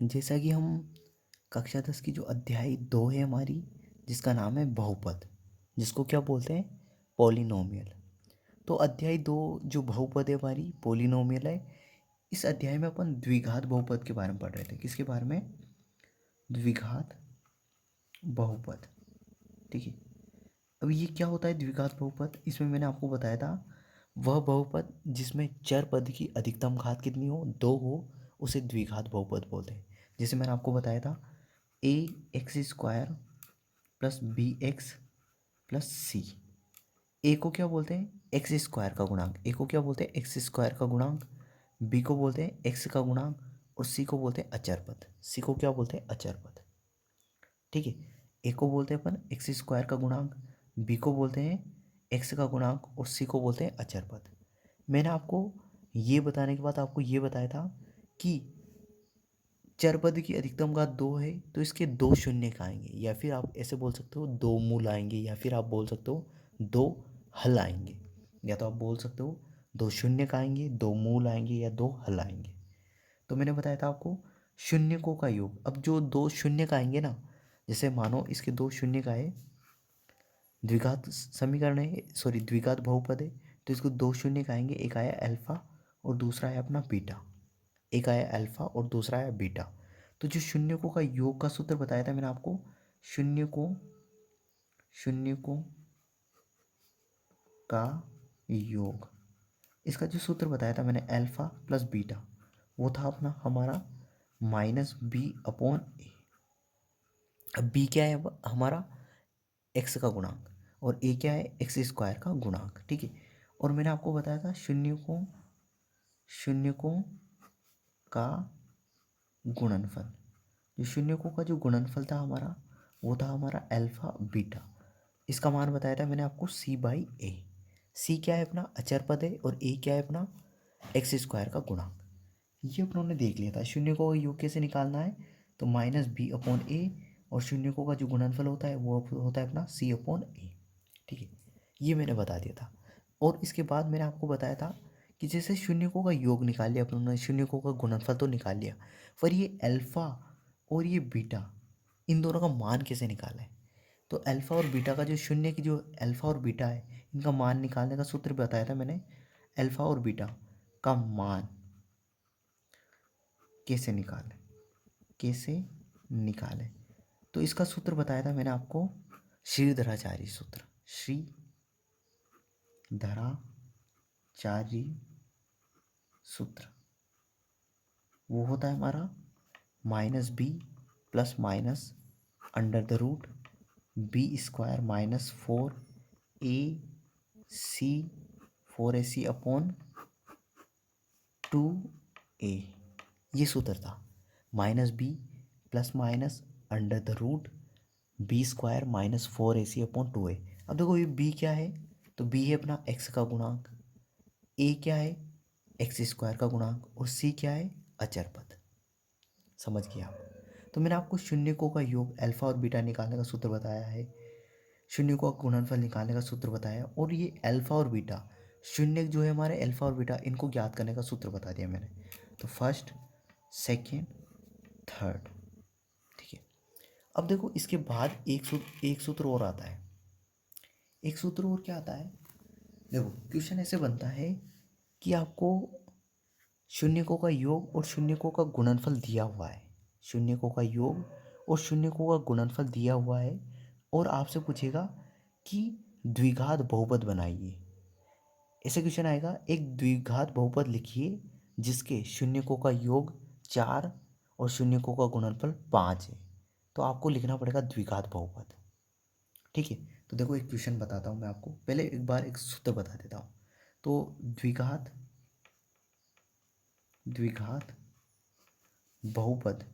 जैसा कि हम कक्षा 10 की जो अध्याय 2 है हमारी, जिसका नाम है बहुपद, जिसको क्या बोलते हैं, पॉलिनोमियल। तो अध्याय 2 जो बहुपद है हमारी, पॉलिनोमियल है। इस अध्याय में अपन द्विघात बहुपद के बारे में पढ़ रहे थे। किसके बारे में? द्विघात बहुपद। ठीक है। अब ये क्या होता है द्विघात बहुपद? इसमें मैंने आपको बताया था, वह बहुपद जिसमें चर पद की अधिकतम घात कितनी हो, 2 हो, उसे द्विघात बहुपद बोलते हैं। जैसे मैंने आपको बताया था, a x square plus b x plus c. A को क्या बोलते हैं? एक्स स्क्वायर का गुणांक। ए को क्या बोलते हैं? एक्स स्क्वायर का गुणांक। बी को बोलते हैं एक्स का गुणांक। और सी को बोलते हैं अचर पद। सी को क्या बोलते हैं? अचर पद। ठीक है। ए को बोलते हैं अपन एक्स स्क्वायर का गुणांक, बी को बोलते हैं एक्स का गुणांक और सी को बोलते हैं अचर पद। मैंने आपको ये बताने के बाद आपको ये बताया था कि चर पद की अधिकतम घात 2 है तो इसके 2 शून्य का आएंगे, या फिर आप ऐसे बोल सकते हो 2 मूल आएंगे, या फिर आप बोल सकते हो 2 हल आएंगे। या तो आप बोल सकते हो 2 शून्य का आएंगे, 2 मूल आएंगे, या 2 हल आएंगे। तो मैंने बताया था आपको शून्यकों का योग। अब जो 2 शून्य का आएंगे ना, जैसे मानो इसके 2 शून्य का है, द्विघात समीकरण है, सॉरी द्विघात बहुपद है, तो इसको 2 शून्य का आएंगे। एक आया अल्फा और दूसरा है अपना बीटा। एक आया अल्फा और दूसरा आया बीटा। तो जो शून्यकों का योग का सूत्र बताया था मैंने आपको, शून्यकों का योग, इसका जो सूत्र बताया था मैंने, अल्फा प्लस बीटा, वो था अपना हमारा माइनस बी अपॉन ए। अब बी क्या है? अब हमारा एक्स का गुणांक, और ए क्या है? एक्स स्क्वायर का गुणांक। ठीक है। और मैंने आपको बताया था शून्यकों का गुणनफल। जो शून्यकों का जो गुणनफल था हमारा, वो था हमारा अल्फा बीटा। इसका मान बताया था मैंने आपको सी बाई ए। सी क्या है? अपना अचर पद है, और ए क्या है? अपना एक्स स्क्वायर का गुणांक। ये अपनों ने देख लिया था। शून्यकों का योग कैसे निकालना है, तो माइनस बी अपॉन ए, और शून्यकों का जो गुणनफल होता है वो होता है अपना सी अपॉन ए। ठीक है। ये मैंने बता दिया था। और इसके बाद मैंने आपको बताया था कि जैसे शून्यकों का योग निकाल लिया अपनों ने, शून्यकों का गुणनफल तो निकाल लिया, पर ये अल्फा और ये बीटा, इन दोनों का मान कैसे निकाला है? तो अल्फा और बीटा का जो शून्य की जो अल्फा और बीटा है, इनका मान निकालने का सूत्र बताया था मैंने। अल्फा और बीटा का मान कैसे निकालें, कैसे निकालें? तो इसका सूत्र बताया था मैंने आपको, श्रीधराचार्य सूत्र। श्रीधराचार्य सूत्र वो होता है हमारा minus b plus minus under the root b square minus 4ac 4ac upon 2a। ये सूत्र था, minus b plus minus under the root b square minus 4ac upon 2a। अब देखो ये बी क्या है, तो बी है अपना एक्स का गुणांक, ए क्या है? एक्स स्क्वायर का गुणांक, और सी क्या है? अचर पद। समझ गया आप? तो मैंने आपको शून्यकों का योग अल्फा और बीटा निकालने का सूत्र बताया है, शून्यकों का गुणनफल निकालने का सूत्र बताया, और ये अल्फा और बीटा, शून्य जो है हमारे अल्फा और बीटा, इनको ज्ञात करने का सूत्र बता दिया मैंने। तो फर्स्ट, सेकेंड, थर्ड। ठीक है। अब देखो इसके बाद एक सूत्र और आता है। एक सूत्र और क्या आता है? देखो क्वेश्चन ऐसे बनता है कि आपको शून्यकों का योग और शून्यकों का गुणनफल दिया हुआ है, शून्यकों का योग और शून्यकों का गुणनफल दिया हुआ है, और आपसे पूछेगा कि द्विघात बहुपद बनाइए। ऐसे क्वेश्चन आएगा, एक द्विघात बहुपद लिखिए जिसके शून्यकों का योग 4 और शून्यकों का गुणनफल 5 है। तो आपको लिखना पड़ेगा द्विघात बहुपद। ठीक है। तो देखो एक क्वेश्चन बताता हूँ मैं आपको, पहले एक बार एक सूत्र बता देता हूँ। तो द्विघात बहुपद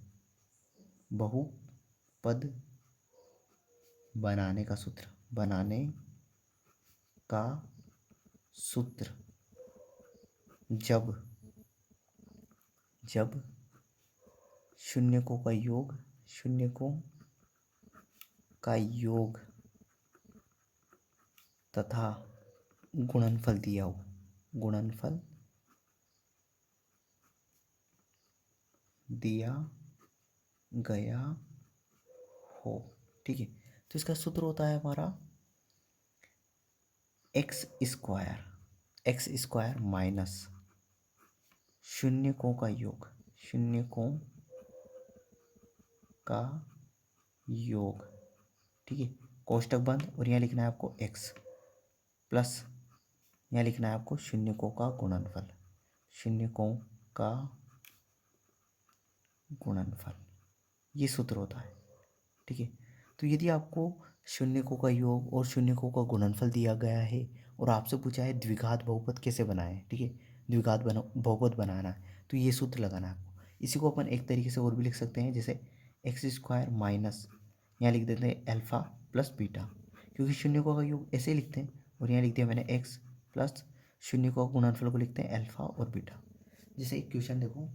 बहुपद बनाने का सूत्र, बनाने का सूत्र, जब जब शून्यकों का योग, शून्यकों का योग तथा गुणनफल दिया हो, गुणनफल दिया गया हो। ठीक है, तो इसका सूत्र होता है हमारा एक्स स्क्वायर माइनस शून्यकों का योग, शून्यकों का योग। ठीक है, कोष्टक बंद और यहाँ लिखना है आपको एक्स प्लस यहाँ लिखना है आपको शून्यकों का गुणनफल, शून्यकों का गुणनफल, ये सूत्र होता है। ठीक है, तो यदि आपको शून्यकों का योग और शून्यकों का गुणनफल दिया गया है और आपसे पूछा है द्विघात बहुपद कैसे बनाएं, ठीक है, द्विघात बहुपद बनाना है, तो ये सूत्र लगाना है आपको। इसी को अपन एक तरीके से और भी लिख सकते हैं, जैसे एक्स स्क्वायर माइनस यहाँ लिख देते हैं अल्फा प्लस बीटा, क्योंकि शून्यकों का योग ऐसे लिखते हैं, और यहाँ लिख दिया मैंने एक्स प्लस शून्यकों का गुणनफल को लिखते हैं अल्फा और बीटा। जैसे एक क्वेश्चन देखो,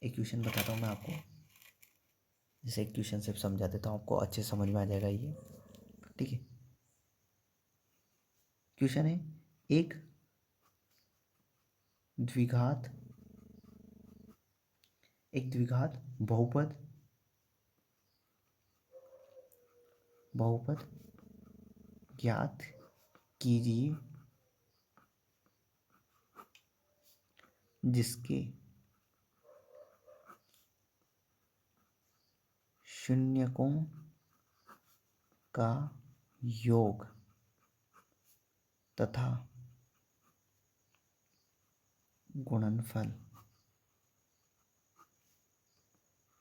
एक क्वेश्चन बताता हूँ मैं आपको, जैसे एक क्वेश्चन से समझा देता हूँ आपको, अच्छे समझ में आ जाएगा ये। ठीक है, क्वेश्चन है एक द्विघात बहुपद ज्ञात कीजिए जिसके शून्यकों का योग तथा गुणनफल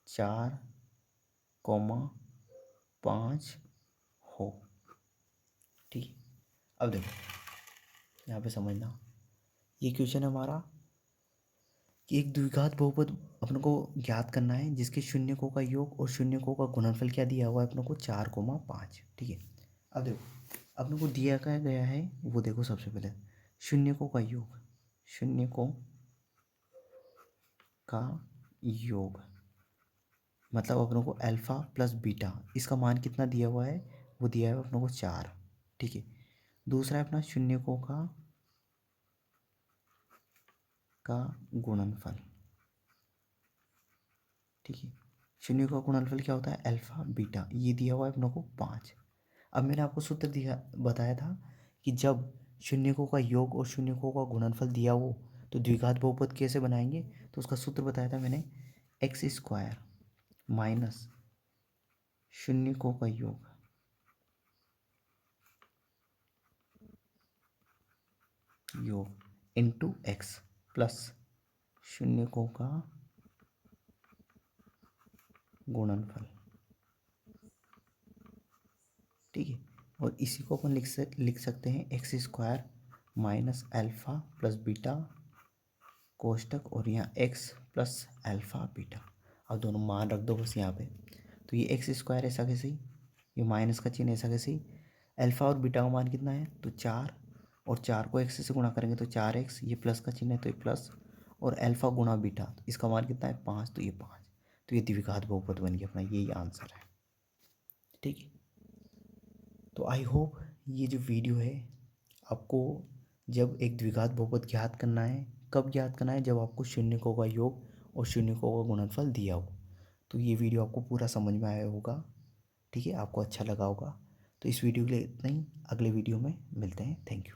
4,5 हो। ठीक है, अब देखो यहाँ पे समझना, ये क्वेश्चन है हमारा कि एक द्विघात बहुपद अपन को ज्ञात करना है जिसके शून्यकों का योग और शून्यकों का गुणनफल क्या दिया हुआ है अपन को 4,5। ठीक है, अब देखो अपन को दिया क्या गया है वो देखो, सबसे पहले शून्यकों का योग, शून्यकों का योग मतलब अपनों को अल्फा प्लस बीटा, इसका मान कितना दिया हुआ है, वो दिया है अपनों को 4। ठीक है, दूसरा है अपना शून्यकों का गुणनफल। ठीक है, शून्य का गुणनफल क्या होता है, अल्फा बीटा, ये दिया हुआ है अपनों को 5। अब मैंने आपको सूत्र दिया बताया था कि जब शून्यकों का योग और शून्यकों का गुणनफल दिया हो तो द्विघात बहुपद कैसे बनाएंगे, तो उसका सूत्र बताया था मैंने, एक्स स्क्वायर माइनस शून्यकों का योग इंटू एक्स प्लस शून्यकों का गुणनफल। ठीक है, और इसी को अपन लिख सकते हैं x square minus alpha plus beta कोष्टक और यहाँ एक्स प्लस अल्फा बीटा। अब दोनों मान रख दो बस यहाँ पे, तो ये एक्स स्क्वायर ऐसा कैसे ही, ये माइनस का चिन्ह ऐसा कैसे ही, अल्फा और बीटा का मान कितना है तो 4, और 4 को एक्स से गुणा करेंगे तो 4x, ये प्लस का चिन्ह है तो ये प्लस, और अल्फा गुणा बीटा तो इसका मान कितना है 5, तो ये 5, तो ये द्विघात बहुपद बन गया अपना, यही आंसर है। ठीक है, तो आई होप ये जो वीडियो है आपको, जब एक द्विघात बहुपद ज्ञात करना है, कब ज्ञात करना है, जब आपको शून्यकों का योग और शून्यकों का गुणनफल दिया हो, तो ये वीडियो आपको पूरा समझ में आया होगा। ठीक है, आपको अच्छा लगा होगा। तो इस वीडियो के लिए इतना ही, अगले वीडियो में मिलते हैं। Thank you.